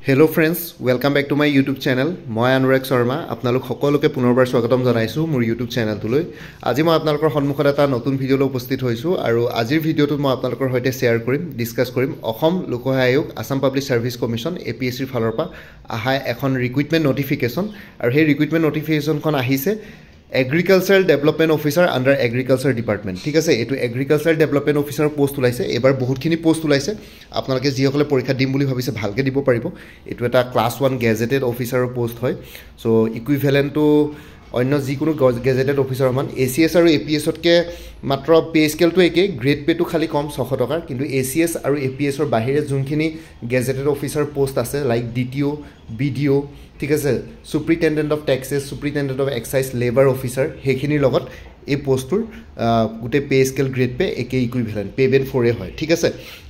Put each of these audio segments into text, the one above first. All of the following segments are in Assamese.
Hello friends, welcome back to my YouTube channel. মই অনুৰাগ শৰ্মা আপোনালোক সকলোকে পুনৰবাৰ স্বাগতম জনাইছো মোৰ YouTube চেনেলটোলৈ। আজি মই আপোনালোকৰ সন্মুখত এটা নতুন ভিডিঅ' লৈ উপস্থিত হৈছো আৰু আজিৰ ভিডিঅ'টোত মই আপোনালোকৰ সৈতে শেয়াৰ কৰিম, ডিসকাস কৰিম অসম লোক সেৱা আয়োগ, Assam public service commission APSC ৰ ফালৰ পৰা আহা এখন ৰিক্ৰুটমেন্ট নটিফিকেশন আৰু সেই ৰিক্ৰুটমেন্ট নটিফিকেশনখন আহিছে Agricultural Development Officer under Agriculture Department. ঠিক আছে, এটো Agricultural Development Officer পোষ্ট ওলাইছে। এবাৰ বহুতখিনি পোষ্ট ওলাইছে। আপোনালোকে যিসকলে পৰীক্ষা দিম বুলি ভাবিছে ভালকে দিব পাৰিব। এটো এটা ক্লাস 1 গেজেটেড অফিচাৰৰ পোষ্ট হয়। সো ইকুইভ্যালেন্ট টু অন্য যিকোনো গেজেটেড অফিচাৰ মান ACS আৰু APS তকে মাত্ৰ পে স্কেলটো একে, গ্ৰেড পেটো খালি কম 600 টকাৰ, কিন্তু ACS আৰু APS ৰ বাহিৰে যোনখিনি গেজেটেড অফিচাৰ পোষ্ট আছে লাইক DTO, BDO, ঠিক আছে, superintendent of taxes, superintendent of excise, labour officer, হেখিনিৰ লগত এই পোষ্টৰ গুটে পে স্কেল গ্ৰেড পে একে ইকুইভ্যালেন্ট পে বেন 4 হয়। ঠিক আছে,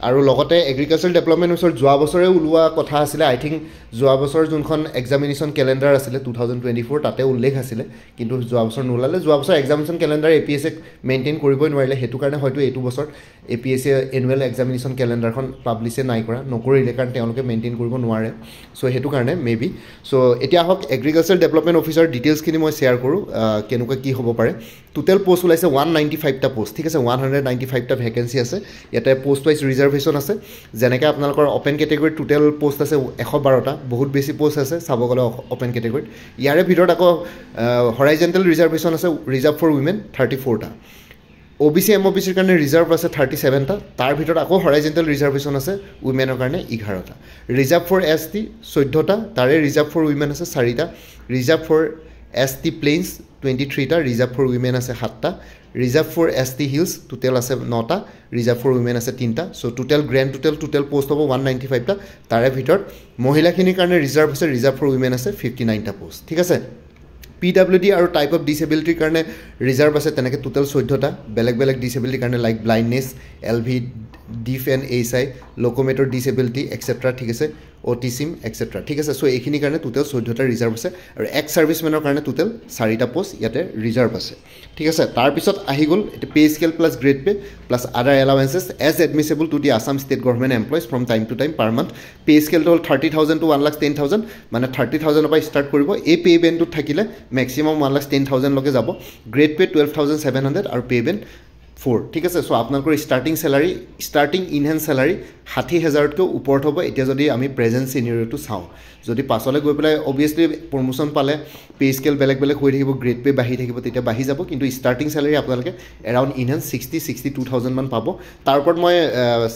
আৰু লগতে এগ্ৰিকালচাৰ ডেভেলপমেন্ট অফিচাৰ যোৱা বছৰে ওলোৱা কথা আছিল। আই থিংক যোৱা বছৰ যোনখন এক্সামিনেশন ক্যালেন্ডাৰ আছিল 2024 তাতে উল্লেখ আছিল, কিন্তু যোৱা বছৰ নোলালে। যোৱা বছৰ এক্সামিনেশন ক্যালেন্ডাৰ APSC মেইনটেইন কৰিবই নোৱাৰিলে, হেতু কাৰণে হয়তো এইটো বছৰ APSC এনুৱেল এক্সামিনেশন ক্যালেন্ডাৰখন পাবলিছে নাই কৰা, নকৰিলে কাৰণ তেওঁলোকে মেইনটেইন কৰিব নোৱাৰে। সো হেতু কাৰণে মেবি। সো এতিয়া হক এগ্ৰিকালচাৰ ডেভেলপমেন্ট অফিচাৰ ডিটেইলছখিনি মই শেয়াৰ কৰো, কেনেকুৱা কি হ'ব পাৰে। টোটাল পোষ্ট ওলাইছে 195টা পোষ্ট। ঠিক আছে, 195টা ভ্যাকেন্সি আছে। ইয়াতে পোষ্ট ওয়াইজ ৰিজাৰ্ভেশন আছে। যেনেকৈ আপোনালোকৰ ওপেন ক্যাটেগৰীত টোটাল পোষ্ট আছে 112টা, বহুত বেছি পোষ্ট আছে চাব গ'লে ওপেন ক্যাটেগৰীত। ইয়াৰে ভিতৰত আকৌ হৰাইজেন্টাল ৰিজাৰ্ভেশন আছে, ৰিজাৰ্ভ ফৰ উইমেন 34টা। OBC MOBC ৰ কাৰণে ৰিজাৰ্ভ আছে 37টা, তাৰ ভিতৰত আকৌ হৰাইজেন্টাল ৰিজাৰ্ভেশন আছে উইমেনৰ কাৰণে 11টা। ৰিজাৰ্ভ ফৰ ST 14টা, তাৰে ৰিজাৰ্ভ ফৰ উইমেন আছে 4টা। ৰিজাৰ্ভ ফৰ ST প্লেইনছ 23টা, ৰিজাৰ্ভ ফৰ উইমেন আছে 7টা। Reserve for ST hills total আছে 9টা, ৰিজাৰ্ভ ফৰ উইমেন আছে 3টা। So total grand total post হ'ব 195টা। তাৰে ভিতৰত মহিলাখিনিৰ কাৰণে ৰিজাৰ্ভ আছে, ৰিজাৰ্ভ ফৰ উইমেন আছে 59টা পোষ্ট। ঠিক আছে, PWD আৰু টাইপ অফ ডিসেবিলিটিৰ কাৰণে ৰিজাৰ্ভ আছে তেনেকৈ টোটেল 14টা। বেলেগ বেলেগ ডিসেবিলিটিৰ কাৰণে like blindness, LV, deaf and ASI, locomotor disability etcetera. ঠিক আছে, অটিচিম এক্সেট্ৰা। ঠিক আছে, সো এইখিনি কাৰণে টোটেল 14টা ৰিজাৰ্ভ আছে আৰু এক্স সাৰ্ভিসমেনৰ কাৰণে টোটেল 4টা পোষ্ট ইয়াতে ৰিজাৰ্ভ আছে। ঠিক আছে, তাৰপিছত আহি গ'ল এটা pay scale plus grade pay plus other allowances as admissible to the Assam state government employees from time to time per month. Pay স্কেলটো হ'ল 30,000 টু 1,10,000, মানে 30,000ৰ পৰা ষ্টাৰ্ট কৰিব। এই পে বেণ্ডটোত থাকিলে মেক্সিমাম 1,10,000 লৈকে যাব। গ্ৰেড পে 12,700 আৰু পে বেণ্ড 4। ঠিক আছে, সো আপোনালোকৰ ষ্টাৰ্টিং ইনহেন্স চেলাৰী 60,000তকৈ ওপৰত হ'ব। এতিয়া যদি আমি প্ৰেজেন্ট চিনিয়ৰিটিটো চাওঁ, যদি পাছলৈ গৈ পেলাই অবভিয়াছলি প্ৰমোশ্যন পালে পে স্কেল বেলেগ বেলেগ হৈ থাকিব, গ্ৰেড পে বাঢ়ি থাকিব, তেতিয়া বাঢ়ি যাব। কিন্তু ষ্টাৰ্টিং চেলাৰী আপোনালোকে এৰাউণ্ড ইনহেন্স 62,000 মান পাব। তাৰ ওপৰত মই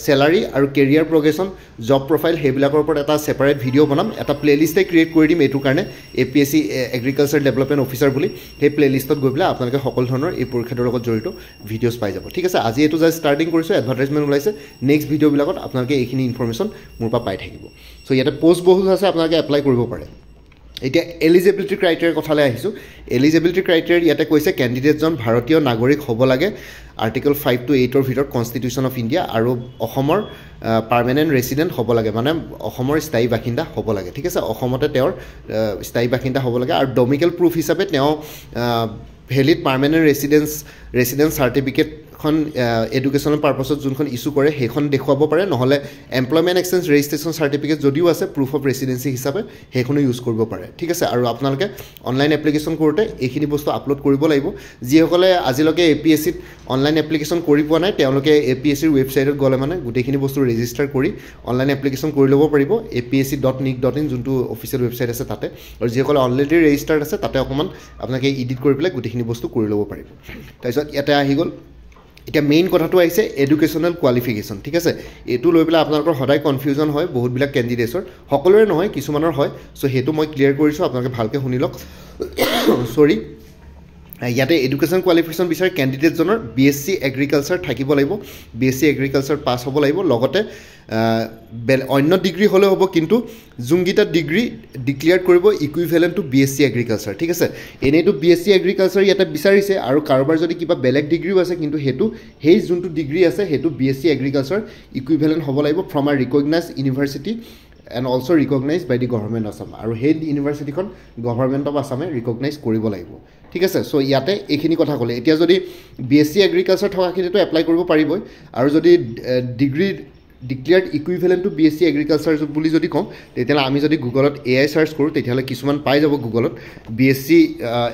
চেলাৰী আৰু কেৰিয়াৰ প্ৰগ্ৰেশ্যন, জব প্ৰফাইল সেইবিলাকৰ ওপৰত এটা ছেপাৰেট ভিডিঅ' বনাম, এটা প্লেলিষ্টে ক্ৰিয়েট কৰি দিম এইটোৰ কাৰণে, APSC এগ্ৰিকালচাৰ ডেভেলপমেণ্ট অফিচাৰ বুলি। সেই প্লেলিষ্টত গৈ পেলাই আপোনালোকে সকলো ধৰণৰ এই পৰীক্ষাটোৰ লগত জড়িত ভিডিঅ'জ পাই যাব। ঠিক আছে, আজি এইটো জাষ্ট ষ্টাৰ্টিং কৰিছোঁ, এডভাৰটাইজমেণ্ট ওলাইছে। নেক্সট ভিডিঅ'বিলাকত আপোনালোকে এইখিনি ইনফৰমেশ্যন মোৰ পৰা পাই থাকিব। সো ইয়াতে পোষ্ট বহুত আছে, আপোনালোকে এপ্লাই কৰিব পাৰে। এতিয়া এলিজিবিলিটি ক্ৰাইটেৰিয়াৰ কথালৈ আহিছোঁ। এলিজিবিলিটি ক্ৰাইটেৰিয়া ইয়াতে কৈছে কেণ্ডিডেটজন ভাৰতীয় নাগৰিক হ'ব লাগে, আৰ্টিকল 5 to 8ৰ ভিতৰত কনষ্টিটিউশ্যন অফ ইণ্ডিয়া, আৰু অসমৰ পাৰ্মানেণ্ট ৰেচিডেণ্ট হ'ব লাগে, মানে অসমৰ স্থায়ী বাসিন্দা হ'ব লাগে। ঠিক আছে, অসমতে তেওঁৰ স্থায়ী বাসিন্দা হ'ব লাগে, আৰু ডমিকেল প্ৰুফ হিচাপে তেওঁ ভেলিড পাৰ্মানেণ্ট ৰেচিডেন্স চাৰ্টিফিকেটখন এডুকেশ্যনেল পাৰ্পাছত যোনখন ইছ্যু কৰে সেইখন দেখুৱাব পাৰে, নহ'লে এমপ্লয়মেণ্ট এক্সচেঞ্জ ৰেজিষ্ট্ৰেশ্যন চাৰ্টিফিকেট যদিও আছে প্ৰুফ অফ ৰেচিডেঞ্চি হিচাপে সেইখনো ইউজ কৰিব পাৰে। ঠিক আছে, আৰু আপোনালোকে অনলাইন এপ্লিকেশ্যন কৰোঁতে এইখিনি বস্তু আপলোড কৰিব লাগিব। যিসকলে আজিলৈকে APSCত অনলাইন এপ্লিকেশ্যন কৰি পোৱা নাই তেওঁলোকে APSCৰ ৱেবছাইটত গ'লে মানে গোটেইখিনি বস্তু ৰেজিষ্টাৰ কৰি অনলাইন এপ্লিকেশ্যন কৰি ল'ব পাৰিব, apsc.nic.in যোনটো অফিচিয়েল ৱেবছাইট আছে তাতে। আৰু যিসকলে অলৰেডি ৰেজিষ্টাৰ্ড আছে তাতে অকণমান আপোনালোকে এডিট কৰি পেলাই গোটেইখিনি বস্তু কৰি ল'ব পাৰিব। তাৰপিছত ইয়াতে আহি গ'ল, এতিয়া মেইন কথাটো আহিছে এডুকেশ্যনেল কোৱালিফিকেশ্যন। ঠিক আছে, এইটো লৈ পেলাই আপোনালোকৰ সদায় কনফিউজন হয় বহুতবিলাক কেণ্ডিডেটছৰ, সকলোৰে নহয় কিছুমানৰ হয়। চ' সেইটো মই ক্লিয়াৰ কৰিছোঁ, আপোনালোকে ভালকৈ শুনি লওক। চৰি, ইয়াতে এডুকেশ্যন কোৱালিফিকেশ্যন বিচাৰি কেণ্ডিডেটজনৰ BSc এগ্ৰিকালচাৰ থাকিব লাগিব, BSc এগ্ৰিকালচাৰ পাছ হ'ব লাগিব। লগতে অন্য ডিগ্ৰী হ'লেও হ'ব, কিন্তু যোনকেইটা ডিগ্ৰী ডিক্লেয়াৰ কৰিব ইকুইভেলেণ্ট টু BSc এগ্ৰিকালচাৰ। ঠিক আছে, এনেইতো BSc এগ্ৰিকালচাৰ ইয়াতে বিচাৰিছে, আৰু কাৰোবাৰ যদি কিবা বেলেগ ডিগ্ৰীও আছে কিন্তু সেই যোনটো ডিগ্ৰী আছে সেইটো BSc এগ্ৰিকালচাৰ ইকুইভেলেণ্ট হ'ব লাগিব from a recognise university and also' recognise by the government of Assam, আৰু সেই ইউনিভাৰ্চিটিখন গভৰ্ণমেণ্ট অফ আছামে ৰিকগনাইজ কৰিব লাগিব। ঠিক আছে, সো ইয়াতে এইখিনি কথা ক'লে। এতিয়া যদি BSc এগ্ৰিকালচাৰ থকাখিনিতো এপ্লাই কৰিব পাৰিবই, আৰু যদি degree declared equivalent to BSc agriculture বুলি যদি কওঁ তেতিয়াহ'লে আমি যদি গুগলত AI চাৰ্চ কৰোঁ তেতিয়াহ'লে কিছুমান পাই যাব গুগলত BSc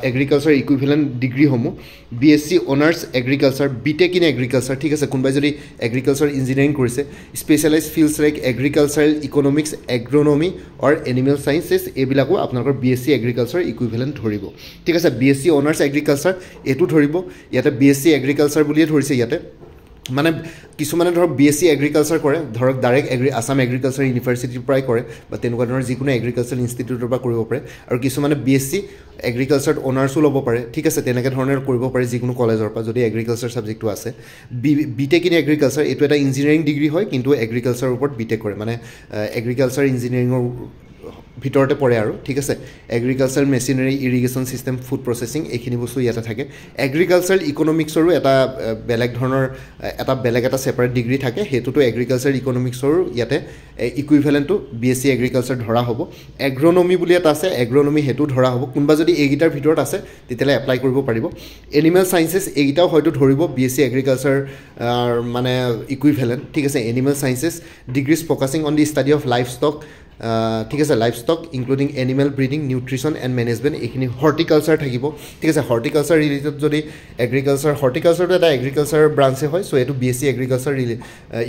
এগ্ৰিকালচাৰ ইকুইভেলেণ্ট ডিগ্ৰীসমূহ BSc honours agriculture BTech in agriculture ঠিক আছে কোনোবাই যদি এগ্ৰিকালচাৰ ইঞ্জিনিয়াৰিং কৰিছে specialise fields like agricultural economics agronomy or animal sciences এইবিলাকো আপোনালোকৰ BSc এগ্ৰিকালচাৰ ইকুইভেলেণ্ট ধৰিব ঠিক আছে BSc অনাৰ্ছ এগ্ৰিকালচাৰ এইটো ধৰিব ইয়াতে BSc এগ্ৰিকালচাৰ বুলিয়ে ধৰিছে ইয়াতে মানে কিছুমানে ধৰক BSc এগ্ৰিকালচাৰ কৰে ধৰক ডাইৰেক্ট আসাম এগ্ৰিকালচাৰ ইউনিভাৰ্চিটিৰ পৰাই কৰে বা তেনেকুৱা ধৰণৰ যিকোনো এগ্ৰিকালচাৰ ইনষ্টিটিউটৰ পৰা কৰিব পাৰে আৰু কিছুমানে BSc এগ্ৰিকালচাৰ অনাৰ্ছো ল'ব পাৰে ঠিক আছে তেনেকৈ ধৰণৰ কৰিব পাৰে যিকোনো কলেজৰ পৰা যদি এগ্ৰিকালচাৰ ছাবজেক্টটো আছে BTech ইন এগ্ৰিকালচাৰ এইটো এটা ইঞ্জিনিয়াৰিং ডিগ্ৰী হয় কিন্তু এগ্ৰিকালচাৰৰ ওপৰত BTech কৰে মানে এগ্ৰিকালচাৰ ইঞ্জিনিয়াৰিঙৰ ভিতৰতে পৰে আৰু ঠিক আছে agriculture machinery irrigation system food processing এইখিনি বস্তু ইয়াতে থাকে এগ্ৰিকালচাৰ ইকনমিক্সৰো এটা বেলেগ ধৰণৰ এটা ছেপাৰেট ডিগ্ৰী থাকে সেইটোতো এগ্ৰিকালচাৰ ইকনমিক্সৰো ইয়াতে ইকুইভেলেণ্টটো BSc এগ্ৰিকালচাৰ ধৰা হ'ব এগ্ৰনমি বুলি এটা আছে এগ্ৰনমি সেইটো ধৰা হ'ব কোনোবা যদি এইকেইটাৰ ভিতৰত আছে তেতিয়াহ'লে এপ্লাই কৰিব পাৰিব এনিমেল চায়েন্সেছ এইকেইটাও হয়তো ধৰিব BSc এগ্ৰিকালচাৰ মানে ইকুইভেলেণ্ট ঠিক আছে animal sciences degrees focusing on the study of livestock ঠিক আছে livestock including animal breeding nutrition and management এইখিনি হৰ্টিকালচাৰ থাকিব ঠিক আছে হৰ্টিকালচাৰ ৰিলেটেড যদি হৰ্টিকালচাৰটো এটা এগ্ৰিকালচাৰ ব্ৰাঞ্চে হয় চ' এইটো BSc এগ্ৰিকালচাৰ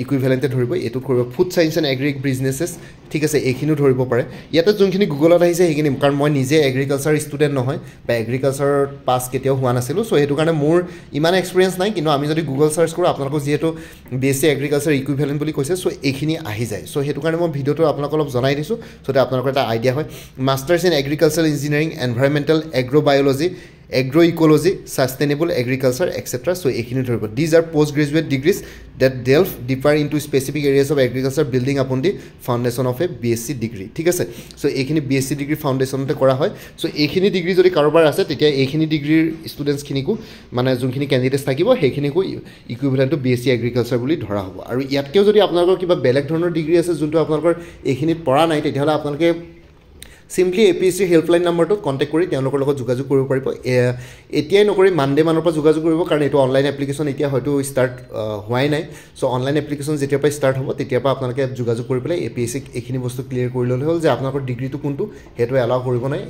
ইকুইভেলেণ্টে ধৰিব এইটো কৰিব ফুড চায়েন্স এণ্ড এগ্ৰিক বিজনেছেছ ঠিক আছে এইখিনিও ধৰিব পাৰে ইয়াতে যোনখিনি গুগলত আহিছে সেইখিনি কাৰণ মই নিজে এগ্ৰিকালচাৰ ষ্টুডেণ্ট নহয় বা এগ্ৰিকালচাৰত পাছ কেতিয়াও হোৱা নাছিলোঁ চ' সেইটো কাৰণে মোৰ ইমান এক্সপিৰিয়েঞ্চ নাই কিন্তু আমি যদি গুগল চাৰ্চ কৰোঁ আপোনালোকক যিহেতু BSc এগ্ৰিকালচাৰ ইকুইভেলেণ্ট বুলি কৈছে চ' এইখিনি আহি যায় চ' সেইটো কাৰণে মই ভিডিঅ'টো আপোনালোকক অলপ জনাই দিছোঁ চ' আপোনালোকৰ এটা আইডিয়া হয় masters in agriculture engineering environmental agrobiology agroecology sustainable agriculture etcetera so' এইখিনি ধৰিব these are post graduate degrees that delve deeper into specific areas of agriculture building upon the foundation of a BSc degree ঠিক আছে চ' এইখিনি BSc ডিগ্ৰী ফাউণ্ডেশ্যনতে কৰা হয় চ' এইখিনি ডিগ্ৰী যদি কাৰোবাৰ আছে তেতিয়া এইখিনি ডিগ্ৰীৰ ষ্টুডেণ্টছখিনিকো মানে যোনখিনি কেণ্ডিডেটছ থাকিব সেইখিনিকো ইকুইভেলেণ্টটো BSc এগ্ৰিকালচাৰ বুলি ধৰা হ'ব আৰু ইয়াতকৈও যদি আপোনালোকৰ কিবা বেলেগ ধৰণৰ ডিগ্ৰী আছে যোনটো আপোনালোকৰ এইখিনিত পৰা নাই তেতিয়াহ'লে আপোনালোকে চিম্পলি APSC হেল্পলাইন নম্বৰটোত কণ্টেক্ট কৰি তেওঁলোকৰ লগত যোগাযোগ কৰিব পাৰিব এতিয়াই নকৰি মানডে মানৰ পৰা যোগাযোগ কৰিব কাৰণ এইটো অনলাইন এপ্লিকেশ্যন এতিয়া হয়তো ষ্টাৰ্ট হোৱাই নাই চ' অনলাইন এপ্লিকেশ্যন যেতিয়াৰ পৰা ষ্টাৰ্ট হ'ব তেতিয়াৰ পৰা আপোনালোকে যোগাযোগ কৰি পেলাই APSC এইখিনি বস্তু ক্লিয়াৰ কৰি ল'লে হ'ল যে আপোনালোকৰ ডিগ্ৰীটো কোনটো সেইটো এলাউ কৰিব নাই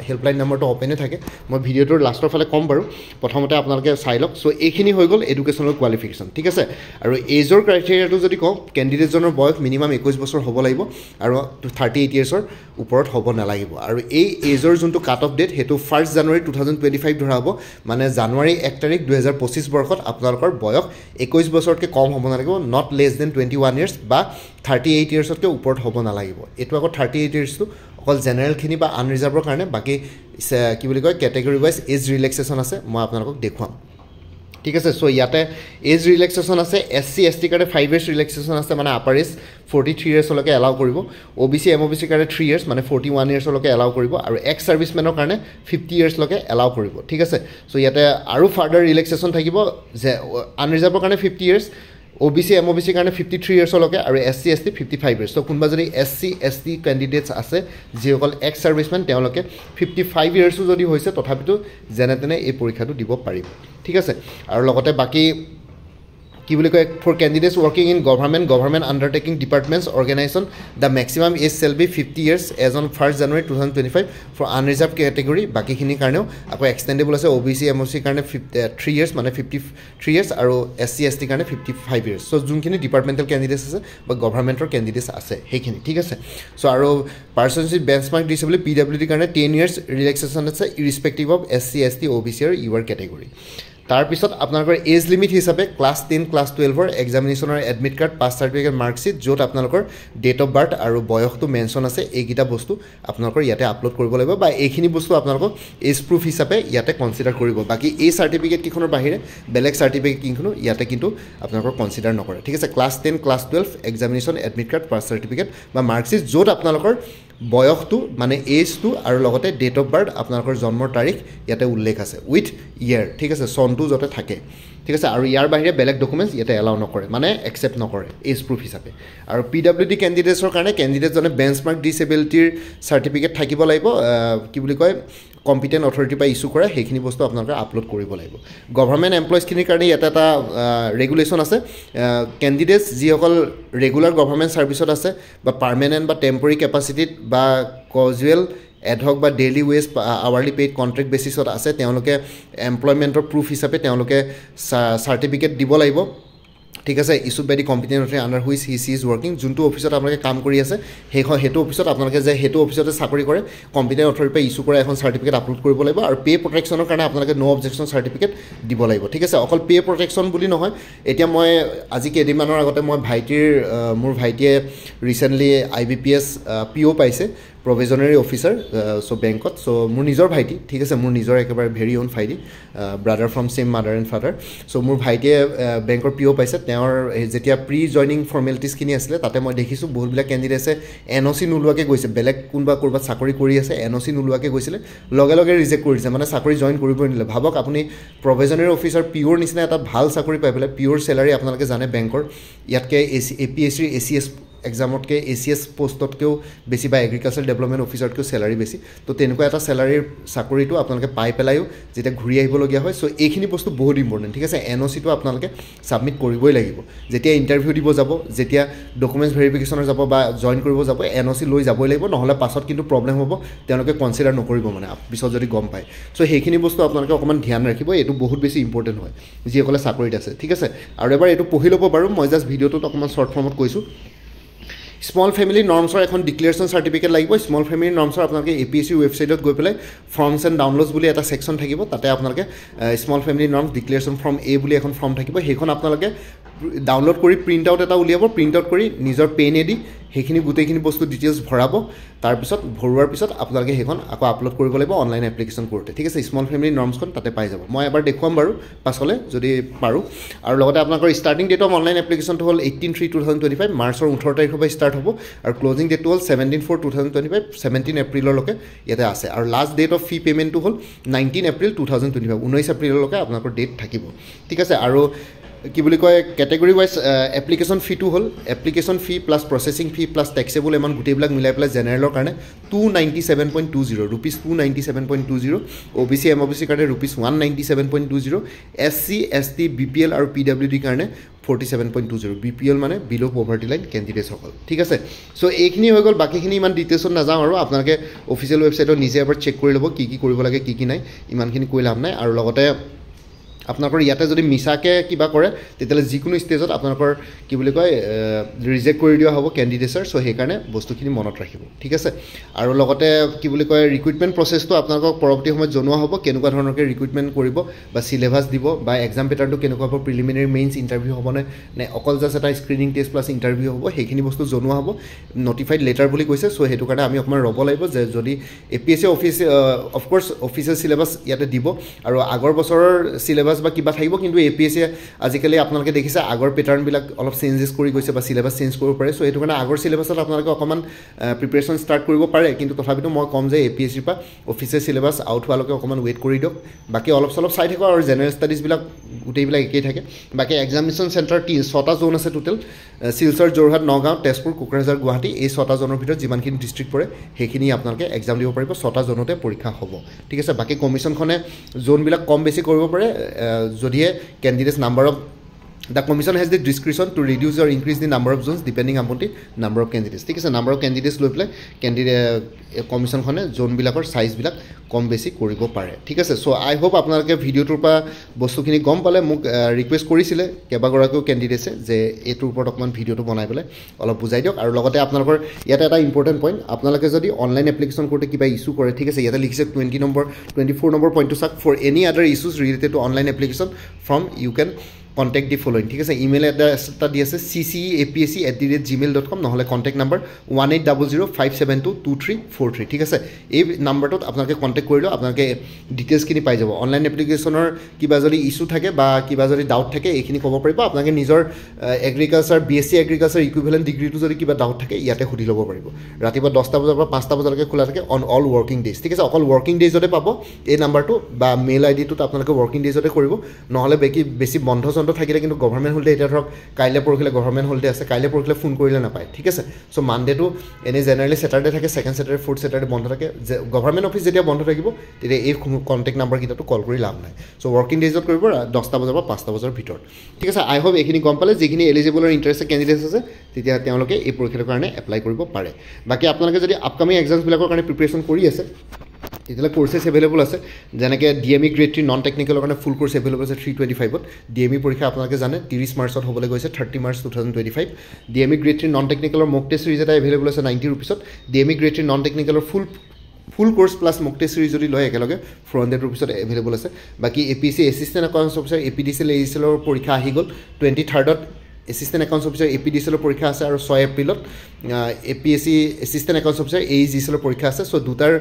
হেল্পলাইন নম্বৰটো অ'পেনে থাকে মই ভিডিঅ'টোৰ লাষ্টৰ ফালে ক'ম বাৰু প্ৰথমতে আপোনালোকে চাই লওক চ' এইখিনি হৈ গ'ল এডুকেশ্যনেল কোৱালিফিকেশ্যন ঠিক আছে আৰু এজৰ ক্ৰাইটেৰিয়াটো যদি কওঁ কেণ্ডিডেটজনৰ বয়স মিনিমাম 21 বছৰ হ'ব লাগিব আৰু 38 ইয়াৰ্ছৰ ওপৰত হ'ব নালাগিব আৰু এই এজৰ যোনটো কাট অফ ডেট সেইটো 1 জানুৱাৰী 2025 ধৰা হ'ব মানে জানুৱাৰী 1 তাৰিখ 2025 বৰ্ষত আপোনালোকৰ বয়স 21 বছৰতকৈ কম হ'ব নালাগিব নট লেছ দেন 21 ইয়াৰ্ছ বা 38 ইয়াৰ্ছতকৈ ওপৰত হ'ব নালাগিব এইটো আকৌ 38 ইয়াৰ্ছটো অকল জেনেৰেলখিনি বা আনৰিজাৰ্ভৰ কাৰণে বাকী কি বুলি কয় কেটেগৰী ৱাইজ এজ ৰিলেক্সেশ্যন আছে মই আপোনালোকক দেখুৱাম ঠিক আছে চ' ইয়াতে এজ ৰিলেক্সেশ্যন আছে SC ST কাৰণে 5 ইয়াৰ্ছ ৰিলেক্সেশ্যন আছে মানে আপাৰ এজ 43 ইয়াৰ্ছলৈকে এলাউ কৰিব OBC MOBC কাৰণে 3 ইয়াৰ্ছ মানে 41 ইয়াৰ্ছলৈকে এলাউ কৰিব আৰু এক্স ছাৰ্ভিচমেনৰ কাৰণে 50 ইয়াৰ্ছলৈকে এলাউ কৰিব ঠিক আছে চ' ইয়াতে আৰু ফাৰ্ডাৰ ৰিলেক্সেশ্যন থাকিব যে আনৰিজাৰ্ভৰ কাৰণে 50 ইয়াৰ্ছ OBC MOBC কাৰণে 53 ইয়াৰ্ছলৈকে আৰু SC ST 55 ইয়াৰ্ছ ত' কোনোবা যদি SC ST কেণ্ডিডেটছ আছে যিসকল এক্স ছাৰ্ভিচমেন তেওঁলোকে 55 ইয়াৰ্ছো যদি হৈছে তথাপিতো যেনে তেনে এই পৰীক্ষাটো দিব পাৰিব ঠিক আছে আৰু লগতে বাকী কি বুলি কয় for candidates working in government undertaking departments organisation the maximum age shall be 50 years age on 1 January 2025 for unreserved category বাকীখিনিৰ কাৰণেও আকৌ এক্সটেণ্ডেবল আছে OBC MOBC কাৰণে 3 ইয়াৰ্ছ মানে 53 ইয়াৰ্ছ আৰু SC ST কাৰণে 55 ইয়াৰ্ছ চ' যোনখিনি ডিপাৰ্টমেণ্টেল কেণ্ডিডেটছ আছে বা গভৰ্ণমেণ্টৰ কেণ্ডিডেটছ আছে সেইখিনি ঠিক আছে চ' আৰু পাৰ্চনশ্বিপ বেঞ্চমাৰ্ক ডিচেবল PWD কাৰণে 10 ইয়াৰ্ছ ৰিলেক্সেশ্যন আছে irrespective of SC ST OBC আৰু UR কেটেগৰী তাৰপিছত আপোনালোকৰ এজ লিমিট হিচাপে ক্লাছ 10 ক্লাছ 12ৰ এক্সামিনেশ্যনৰ admit card pass certificate marksheet য'ত আপোনালোকৰ ডেট অফ বাৰ্থ আৰু বয়সটো মেনশ্যন আছে এইকেইটা বস্তু আপোনালোকৰ ইয়াতে আপলোড কৰিব লাগিব বা এইখিনি বস্তু আপোনালোকক এজ প্ৰুফ হিচাপে ইয়াতে কনচিডাৰ কৰিব বাকী এই চাৰ্টিফিকেটকেইখনৰ বাহিৰে বেলেগ চাৰ্টিফিকেটকেইখনো ইয়াতে কিন্তু আপোনালোকৰ কনচিডাৰ নকৰে ঠিক আছে class 10 class 12 examination admit card pass certificate বা মাৰ্কশ্বিট য'ত আপোনালোকৰ বয়সটো মানে এজটো আৰু লগতে ডেট অফ বাৰ্থ আপোনালোকৰ জন্মৰ তাৰিখ ইয়াতে উল্লেখ আছে উইথ ইয়াৰ ঠিক আছে চনটো যাতে থাকে ঠিক আছে আৰু ইয়াৰ বাহিৰে বেলেগ ডকুমেণ্টছ ইয়াতে এলাউ নকৰে মানে একচেপ্ট নকৰে এজ প্ৰুফ হিচাপে আৰু PWD কেণ্ডিডেটছৰ কাৰণে কেণ্ডিডেটজনে বেঞ্চমাৰ্ক ডিচেবিলিটিৰ চাৰ্টিফিকেট থাকিব লাগিব কি বুলি কয় কম্পিটেণ্ট অথৰিটিৰ পৰা ইছ্যু কৰা সেইখিনি বস্তু আপোনালোকে আপলোড কৰিব লাগিব গভৰ্ণমেণ্ট এমপ্লয়িজখিনিৰ কাৰণে ইয়াতে এটা ৰেগুলেশ্যন আছে কেণ্ডিডেটছ যিসকল ৰেগুলাৰ গভৰ্ণমেণ্ট ছাৰ্ভিচত আছে বা পাৰ্মানেণ্ট বা টেম্পৰৰী কেপাচিটিত বা কজুৱেল এডহক বা daily ways hourly paid contract বেচিছত আছে তেওঁলোকে এমপ্লয়মেণ্টৰ প্ৰুফ হিচাপে তেওঁলোকে চাৰ্টিফিকেট দিব লাগিব ঠিক আছে issued by the competent authority under which he is working যোনটো অফিচত আপোনালোকে কাম কৰি আছে সেইটো অফিচত আপোনালোকে যে সেইটো অফিচতে চাকৰি কৰে কম্পিটেণ্ট অথৰিটিৰ পৰা ইছ্যু কৰা এখন চাৰ্টিফিকেট আপলোড কৰিব লাগিব আৰু পে' প্ৰটেকশ্যনৰ কাৰণে আপোনালোকে ন' অবজেকশ্যন চাৰ্টিফিকেট দিব লাগিব ঠিক আছে অকল পে' প্ৰটেকশ্যন বুলি নহয় এতিয়া মই আজি কেইদিনমানৰ আগতে মই মোৰ ভাইটিয়ে ৰিচেণ্টলি IBPS PO পাইছে প্ৰভিজনাৰী অফিচাৰ চ' বেংকত চ' মোৰ নিজৰ ভাইটি ঠিক আছে মোৰ নিজৰ একেবাৰে ভেৰি অ'ন ভাইটি brother from same mother and father so' মোৰ ভাইটিয়ে বেংকৰ PO পাইছে তেওঁৰ যেতিয়া প্ৰি জইনিং ফৰ্মেলিটিজখিনি আছিলে তাতে মই দেখিছোঁ বহুতবিলাক কেণ্ডিডেটছে NOC নোলোৱাকৈ গৈছে বেলেগ ক'ৰবাত চাকৰি কৰি আছে NOC নোলোৱাকৈ গৈছিলে লগে লগে ৰিজেক্ট কৰি দিছে মানে চাকৰি জইন কৰিবই নিদিলে ভাবক আপুনি প্ৰভিজনাৰী অফিচাৰ POৰ নিচিনা এটা ভাল চাকৰি পাই পেলাই পিঅ'ৰ চেলাৰী আপোনালোকে জানে বেংকৰ ইয়াতকৈ APSC ACS এক্সামতকৈ ACS পোষ্টতকৈও বেছি বা এগ্ৰিকালচাৰ ডেভেলপমেণ্ট অফিচাৰতকৈও চেলাৰী বেছি তো তেনেকুৱা এটা চেলাৰীৰ চাকৰিটো আপোনালোকে পাই পেলাইও যেতিয়া ঘূৰি আহিবলগীয়া হয় চ' এইখিনি বস্তু বহুত ইম্পৰ্টেণ্ট ঠিক আছে NOCটো আপোনালোকে ছাবমিট কৰিবই লাগিব যেতিয়া ইণ্টাৰভিউ দিব যাব যেতিয়া ডকুমেণ্টছ ভেৰিফিকেশ্যনৰ যাব বা জইন কৰিব যাব NOC লৈ যাবই লাগিব নহ'লে পাছত কিন্তু প্ৰব্লেম হ'ব তেওঁলোকে কনচিডাৰ নকৰিব মানে পিছত যদি গম পায় চ' সেইখিনি বস্তু আপোনালোকে অকণমান ধ্যান ৰাখিব এইটো বহুত বেছি ইম্পৰ্টেণ্ট হয় যিসকলে চাকৰিত আছে ঠিক আছে আৰু এবাৰ এইটো পঢ়ি ল'ব বাৰু মই জাষ্ট ভিডিঅ'টোত অকণমান শ্বৰ্ট ফৰ্মত কৈছোঁ স্মল ফেমিলি নৰ্মছৰ এখন ডিক্লেৰেশ্যন চাৰ্টিফিকেট লাগিব স্মল ফেমিলি নৰ্মছৰ আপোনালোকে APSC ৱেবছাইটত গৈ পেলাই ফৰ্মছ এণ্ড ডাউনলোডছ বুলি এটা ছেকশ্যন থাকিব তাতে আপোনালোকে small family norms declaration form A বুলি এখন ফৰ্ম থাকিব সেইখন আপোনালোকে ডাউনলোড কৰি প্ৰিণ্ট আউট এটা উলিয়াব প্ৰিণ্ট আউট কৰি নিজৰ পেনেদি সেইখিনি গোটেইখিনি বস্তু ডিটেইলছ ভৰাব তাৰপিছত ভৰোৱাৰ পিছত আপোনালোকে সেইখন আকৌ আপলোড কৰিব লাগিব অনলাইন এপ্লিকেশ্যন কৰোঁতে ঠিক আছে স্মল ফেমিলি নৰ্মছখন তাতে পাই যাব মই এবাৰ দেখুৱাম বাৰু পাছলৈ যদি পাৰোঁ আৰু লগতে আপোনালোকৰ ষ্টাৰ্টিং ডেট অফ অনলাইন এপ্লিকেশ্যনটো হ'ল 18/3/2025 মাৰ্চৰ 18 তাৰিখৰ পৰা ষ্টাৰ্ট হ'ব আৰু ক্লজিং ডেটটো হ'ল 17/4/2025 17 এপ্ৰিললৈকে ইয়াতে আছে আৰু লাষ্ট ডেট অফ ফি পে'মেণ্টটো হ'ল 19 এপ্ৰিল 2025 19 এপ্ৰিললৈকে আপোনালোকৰ ডেট থাকিব ঠিক আছে আৰু কি বুলি কয় কেটেগৰী ৱাইজ এপ্লিকেশ্যন ফিটো হ'ল এপ্লিকেশ্যন ফি প্লাছ প্ৰচেছিং ফি প্লাছ টেক্সেবল এমাউণ্ট গোটেইবিলাক মিলাই পেলাই জেনেৰেলৰ কাৰণে 297.20 ৰুপিজ 297.20 OBC MOBC কাৰণে ৰুপিজ 197.20 SC ST BPL আৰু PWD কাৰণে 47.20 BPL মানে বিল' পভাৰ্টি লাইন কেণ্ডিডেটসকল ঠিক আছে চ' এইখিনি হৈ গ'ল বাকীখিনি ইমান ডিটেইলছত নাযাওঁ আৰু আপোনালোকে অফিচিয়েল ৱেবছাইটত নিজে এবাৰ চেক কৰি ল'ব কি কৰিব লাগে কি নাই ইমানখিনি কৈ লাভ নাই আৰু লগতে আপোনালোকৰ ইয়াতে যদি মিছাকৈ কিবা কৰে তেতিয়াহ'লে যিকোনো ষ্টেজত আপোনালোকৰ কি বুলি কয় ৰিজেক্ট কৰি দিয়া হ'ব কেণ্ডিডেটছৰ চ' সেইকাৰণে বস্তুখিনি মনত ৰাখিব ঠিক আছে আৰু লগতে কি বুলি কয় ৰিক্ৰুইটমেণ্ট প্ৰচেছটো আপোনালোকক পৰৱৰ্তী সময়ত জনোৱা হ'ব কেনেকুৱা ধৰণৰকৈ ৰিক্ৰুইটমেণ্ট কৰিব বা চিলেবাছ দিব বা এক্সাম পেটাৰ্ণটো কেনেকুৱা হ'ব প্ৰিলিমিনাৰী মেইনছ ইণ্টাৰভিউ হ'বনে নে অকল জাষ্ট এটা স্ক্ৰিনিং টেষ্ট প্লাছ ইণ্টাৰভিউ হ'ব সেইখিনি বস্তু জনোৱা হ'ব নটিফাইড লেটাৰ বুলি কৈছে চ' সেইটো কাৰণে আমি অকণমান ৰ'ব লাগিব যে যদি APSC অফক'ৰ্ছ অফিচিয়েল চিলেবাছ ইয়াতে দিব আৰু আগৰ বছৰৰ চিলেবাছ বা কিবা থাকিব কিন্তু APSC আজিকালি আপোনালোকে দেখিছে আগৰ পেটাৰ্ণবিলাক অলপ চেঞ্জেছ কৰি গৈছে বা চিলেবাছ চেঞ্জ কৰিব পাৰে চ' সেইটো কাৰণে আগৰ চিলেবাছত আপোনালোকে অকণমান প্ৰিপেৰেশ্যন ষ্টাৰ্ট কৰিব পাৰে কিন্তু তথাপিতো মই ক'ম যে APSCৰ পৰা অফিচিয়েল চিলেবাছ আউট হোৱালৈকে অকণমান ৱেইট কৰি দিয়ক বাকী অলপ চলপ চাই থাকক আৰু জেনেৰেল ষ্টাডিজবিলাক গোটেইবিলাক একেই থাকে বাকী এক্সামিনেশ্যন চেণ্টাৰ 6টা জ'ন আছে টোটেল শিলচৰ যোৰহাট নগাঁও তেজপুৰ কোকৰাঝাৰ গুৱাহাটী এই 6টা জ'নৰ ভিতৰত যিমানখিনি ডিষ্ট্ৰিক্ট পৰে সেইখিনি আপোনালোকে এক্সাম দিব পাৰিব 6টা জ'নতে পৰীক্ষা হ'ব ঠিক আছে বাকী কমিশ্যনখনে জ'নবিলাক কম বেছি কৰিব পাৰে যদিহে candidates number of The commission has the discretion to reduce or increase the number of zones depending upon the number of candidates. ঠিক আছে নাম্বাৰ অফ কেণ্ডিডেটছ লৈ পেলাই কমিশ্যনখনে জোনবিলাকৰ চাইজবিলাক কম বেছি কৰিব পাৰে ঠিক আছে চ' আই হোপ আপোনালোকে ভিডিঅ'টোৰ পৰা বস্তুখিনি গম পালে মোক ৰিকুৱেষ্ট কৰিছিলে কেইবাগৰাকীও কেণ্ডিডেটছে যে এইটোৰ ওপৰত অকণমান ভিডিঅ'টো বনাই পেলাই অলপ বুজাই দিয়ক আৰু লগতে আপোনালোকৰ ইয়াতে এটা ইম্পৰ্টেণ্ট পইণ্ট আপোনালোকে যদি অনলাইন এপ্লিকেশ্যন কৰোঁতে কিবা ইছ্যু কৰে ঠিক আছে ইয়াতে লিখিছে 24 নম্বৰ পইণ্টটো চাওক for any other issues related to online application from you can contact the following ঠিক আছে ইমেইল এড্ৰেছ এটা দি আছে cceapsc@gmail.com নহ'লে কণ্টেক্ট নাম্বাৰ 180057223343 ঠিক আছে এই নাম্বাৰটোত আপোনালোকে কণ্টেক্ট কৰিলেও আপোনালোকে ডিটেইলছখিনি পাই যাব অনলাইন এপ্লিকেশ্যনৰ কিবা যদি ইছ্যু থাকে বা কিবা যদি ডাউট থাকে এইখিনি ক'ব পাৰিব আপোনালোকে নিজৰ এগ্ৰিকালচাৰ BSc এগ্ৰিকালচাৰ ইকুইভেলেণ্ট ডিগ্ৰীটো যদি কিবা ডাউট থাকে ইয়াতে সুধি ল'ব পাৰিব ৰাতিপুৱা 10টা বজাৰ পৰা 5টা বজালৈকে খোলা থাকে অন অল ৱৰ্কিং ডেইজ ঠিক আছে অকল ৱৰ্কিং ডেইজতে পাব এই নাম্বাৰটো বা মেইল আইডিটোত আপোনালোকে ৱৰ্কিং ডেইজতে কৰিব নহ'লে বেছি বন্ধ বন্ধ থাকিলে কিন্তু গভৰ্ণমেণ্ট হলিডে এতিয়া ধৰক কাইলৈ পৰহিলে গভৰ্ণমেণ্ট হলিডে আছে কাইলৈ পৰহিলে ফোন কৰিলে নাপায় ঠিক আছে চ' মানডেটো এনেই জেনেৰেলি ছেটাৰডে থাকে ছেকেণ্ড ছেটাৰডে ফ'ৰ্থ ছেটাৰডে বন্ধ থাকে গভৰ্ণমেণ্ট অফিচ যেতিয়া বন্ধ থাকিব তেতিয়া এই কণ্টেক্ট নাম্বাৰকেইটাতো কল কৰি লাভ নাই চ' ৱৰ্কিং ডেজত কৰিব 10টা বজাৰ পৰা 5টা বজাৰ ভিতৰত ঠিক আছে আই হোপ এইখিনি গম পালে যিখিনি এলিজিবল আৰু ইণ্টাৰেষ্টেড কেণ্ডিডেটছ আছে তেতিয়া তেওঁলোকে এই পৰীক্ষাটোৰ কাৰণে এপ্লাই কৰিব পাৰে বাকী আপোনালোকে যদি আপকামিং এক্সামছবিলাকৰ কাৰণে প্ৰিপেৰেশ্যন কৰি আছে তেতিয়াহ'লে কোৰ্চেছ এভেইলেবল আছে যেনেকৈ DME গ্ৰেড 3 নন টেকনিকেলৰ কাৰণে ফুল কোৰ্চ এভেইলেবল আছে 325ত DME পৰীক্ষা আপোনালোকে জানে 30 মাৰ্চত হ'বলৈ গৈছে 30 মাৰ্চ 2025 DME গ্ৰেড 3 নন টেকনিকেলৰ মক টেষ্ট চিৰিজ এটা এভেইলেবল আছে 90 ৰুপিছত DME গ্ৰেড 3 নন টেকনিকেলৰ ফুল কোৰ্চ প্লাছ মক টেষ্ট চিৰিজ যদি লয় একেলগে 400 ৰুপিছত এভেইলেবল আছে বাকী APSC assistant accounts officer APDCL ACLৰ পৰীক্ষা আহি গ'ল 23rd এছিষ্টেণ্ট একাউণ্টছ অফিচাৰ APDCLৰ পৰীক্ষা আছে আৰু 6 এপ্ৰিলত APSC এছিষ্টেণ্ট একাউণ্টছ অফিচাৰ AEGCLৰ পৰীক্ষা আছে চ' দুটাৰ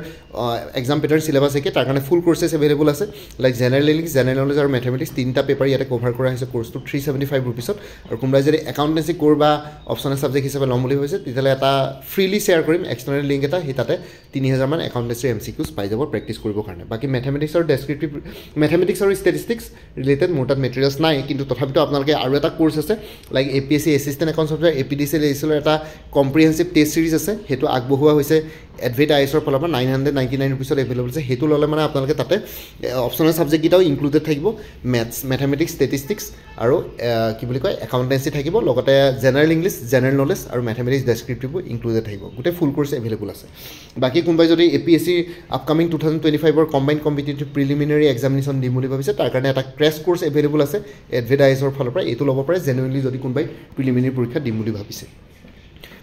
এক্সাম পেটাৰ্ণ চিলেবাছ একে তাৰ কাৰণে ফুল কোৰ্চেছ এভেইলেবল আছে like general English general knowledge আৰু মেথমেটিক্স 3টা পেপাৰ ইয়াতে কভাৰ কৰা হৈছে কোৰ্চটো 375 ৰুপিছত আৰু কোনোবাই যদি একাউণ্টেঞ্চি কোৰ বা অপশ্যনেল ছাবজেক্ট হিচাপে ল'ম বুলি ভাবিছে তেতিয়াহ'লে এটা ফ্ৰীলি শ্বেয়াৰ কৰিম এক্সটাৰ্নেল লিংক এটা সেই তাতে 3000 মান একাউণ্টেঞ্চি MCQs পাই যাব প্ৰেক্টিছ কৰিবৰ কাৰণে বাকী মেথমেটিক্স আৰু ডেছক্ৰিপটিভ মেথমেটিক্স আৰু ষ্টেটিষ্টিক্স ৰিলেটেড মোৰ তাত মেটেৰিয়েলছ নাই কিন্তু তথাপিতো আপোনালোকে আৰু এটা কোৰ্চ আছে like APSC assistant accounts officer APDCL ACLৰ এটা কম্প্ৰিহেনচিভ টেষ্ট চিৰিজ আছে সেইটো আগবঢ়োৱা হৈছে এডভেট IASৰ ফালৰ পৰা 999 ৰুপিছত এভেইলেবল আছে সেইটো ল'লে মানে আপোনালোকে তাতে অপশ্যনেল ছাবজেক্টকেইটাও ইনক্লুডেড থাকিব মেথছ মেথমেটিক্স ষ্টেটিষ্টিক্স আৰু কি বুলি কয় একাউণ্টেঞ্চি থাকিব লগতে জেনেৰেল ইংলিছ জেনেৰেল নলেজ আৰু মেথমেটিক্স ডেছক্ৰিপটিভো ইনক্লুডেড থাকিব গোটেই ফুল কোৰ্চ এভেইলেবল আছে বাকী কোনোবাই যদি APSC আপকামিং 2025ৰ কম্বাইণ্ড কম্পিটিটিভ প্ৰিলিমিনাৰী এক্সামিনেশ্যন দিম বুলি ভাবিছে তাৰ কাৰণে এটা ক্ৰেছ কোৰ্চ এভেইলেবল আছে এডভেট IASৰ ফালৰ পৰা এইটো ল'ব পাৰে জেনুইনলি যদি কোনোবাই প্ৰিলিমিনাৰী পৰীক্ষা দিম বুলি ভাবিছে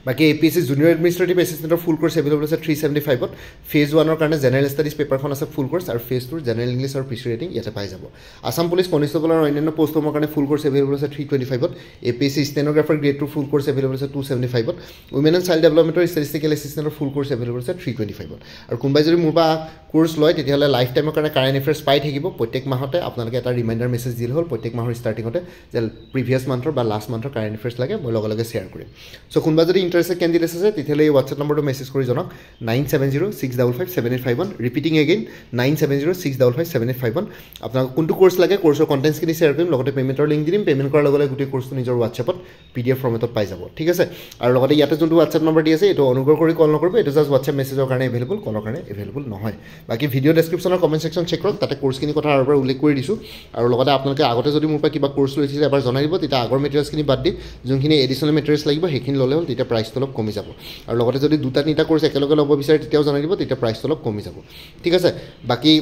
বাকী APSC junior administrative এছিষ্টেণ্টৰ full course available আছে 375ত ফেজ 1ৰ কাৰণে জেনেৰেল ষ্টাডিজ পেপাৰখন আছে ফুল কোৰ্চ আৰু ফেজ 2ৰ জেনেৰেল ইংলিছ আৰু PC ৰেটিং ইয়াতে পাই যাব আছাম পুলিচ কনষ্টেবল আৰু অন্যান্য পোষ্টৰ কাৰণে ফুল কোৰ্চ এভেইলেবল আছে 325ত APSC stenographer grade 2 full course available আছে 275ত উইমেন এণ্ড চাইল্ড ডেভেলপমেণ্টৰ ষ্টেটিষ্টিকেল এছিষ্টেণ্টৰ ফুল কোৰ্চ এভেইলেবল আছে 325ত আৰু কোনোবাই যদি মোৰ পৰা কোৰ্চ লয় তেতিয়াহ'লে লাইফ টাইমৰ কাৰণে কাৰেণ্ট এফেয়াৰ্ছ পাই থাকিব প্ৰত্যেক মাহতে আপোনালোকে এটা ৰিমাইণ্ডাৰ মেছেজ দিলে হ'ল প্ৰত্যেক মাহৰ ষ্টাৰ্টিঙতে যে প্ৰিভিয়াছ মান্থৰ বা লাষ্ট মান্থৰ কাৰেণ্ট এফেয়াৰ্ছ লাগে মই লগে লগে শ্বেয়াৰ কৰিম চ' কোনোবা যদি ইণ্টাৰেষ্টেড কেণ্ডিডেটছ আছে তেতিয়াহ'লে এই হোৱাটছএপ নম্বৰটো মেছেজ কৰি জনাওক 9706557851 ৰিপিটিং এগেইন 9706557851 আপোনাক কোনটো কোৰ্চ লাগে কোৰ্চৰ কণ্টেণ্টছখিনি শ্বেয়াৰ কৰিম লগতে পে'মেণ্টৰ লিংক দি দিম পে'মেণ্ট কৰাৰ লগে লগে গোটেই কোৰ্চটো নিজৰ হোৱাটছএপত PDF ফৰ্মেটত পাই যাব ঠিক আছে আৰু লগতে ইয়াতে যোনটো হোৱাটছএপ নম্বৰ দি আছে এইটো অনুগ্ৰহ কৰি কল নকৰিব এইটো জাষ্ট হোৱাটছএপ মেছেজৰ কাৰণে এভেইলেবল কলৰ কাৰণে এভেইলেবল নহয় বাকী ভিডিঅ' ডেছক্ৰিপশ্যনৰ কমেণ্ট ছেকশ্যন চেক কৰক তাতে কোৰ্চখিনি কথা আৰু এবাৰ উল্লেখ কৰি দিছোঁ আৰু লগতে আপোনালোকে আগতে যদি মোৰ পৰা কিবা কোৰ্চ লৈছিলে এবাৰ জনাই দিব তেতিয়া আগৰ মেটেৰিয়েলছখিনি বাদ দি যোনখিনি এডিশ্যনেল মেটেৰিয়েলছ লাগিব সেইখিনি ল'লে হ'ল তেতিয়া প্ৰাইচটো অলপ কমি যাব আৰু লগতে যদি 2-3টা কোৰ্চ একেলগে ল'ব বিচাৰে তেতিয়াও জনাই দিব তেতিয়া প্ৰাইচটো অলপ কমি যাব ঠিক আছে বাকী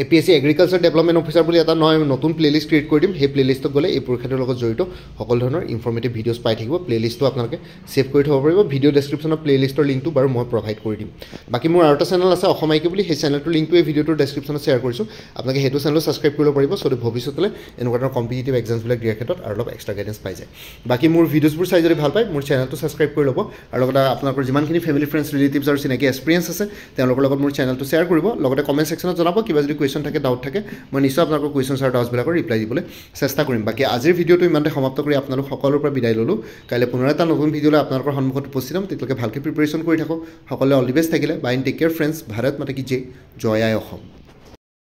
APSC এগ্ৰিকালচাৰ ডেভেলপমেণ্ট অফিচাৰ বুলি এটা নতুন প্লেলিষ্ট ক্ৰিয়েট কৰি দিম সেই প্লেলিষ্টত গ'লে এই পৰীক্ষাটোৰ লগত জড়িত সকলো ধৰণৰ ইনফৰ্মেটিভ ভিডিঅ'ছ পাই থাকিব প্লেলিষ্টটো আপোনালোকে ছেভ কৰি থ'ব পাৰিব ভিডিঅ' ডেছক্ৰিপশ্যনৰ প্লেলিষ্টৰ লিংকটো বাৰু মই প্ৰভাইড কৰি দিম বাকী মোৰ আৰু এটা চেনেল আছে অসমাইকি বুলি সেই চেনেলটোৰ লিংকটো এই ভিডিঅ'টোৰ ডেছক্ৰিপশ্যনত শ্বেয়াৰ কৰিছোঁ আপোনালোকে সেইটো চেনেলো ছাবস্ক্ৰাইব কৰিব পাৰিব চ' ভৱিষ্যতলৈ এনেকুৱা ধৰণৰ কম্পিটিটিভ এক্সামছবিলাক দিয়াৰ ক্ষেত্ৰত আৰু অলপ এক্সট্ৰা গাইডেঞ্চ পাই যায় বাকী মোৰ ভিডিঅ'ছবোৰ চাই যদি ভাল পায় মোৰ চেনেলটো ছাবস্ক্ৰাইব কৰি ল'ব আৰু লগতে আপোনালোকৰ যিমানখিনি ফেমিলি ফ্ৰেণ্ডছ ৰিলেটিভছ আৰু চিনাকি এক্সপিৰিয়েঞ্চ আছে তেওঁলোকৰ লগত মোৰ চেনেলটো শ্বেয়াৰ কৰিব লগতে কমেণ্ট ছেকশ্যনত জনাব কিবা যদি কুৱেশ্যন থাকে ডাউট থাকে মই নিশ্চয় আপোনালোকৰ কুৱেশ্যনছ আৰু ডাউটছবিলাকৰ ৰিপ্লাই দিবলৈ চেষ্টা কৰিম বাকী আজিৰ ভিডিঅ'টো ইমানতে সমাপ্ত কৰি আপোনালোক সকলোৰে পৰা বিদায় ল'লোঁ কাইলৈ পুনৰ এটা নতুন ভিডিঅ'লৈ আপোনালোকৰ সন্মুখত উপস্থিত হ'ম তেতিয়ালৈকে ভালকৈ প্ৰিপেৰেশ্যন কৰি থাকক সকলোৱে অল দি বেষ্ট থাকিলে bye take care friends Bharat মাতা কি জয় আই অসম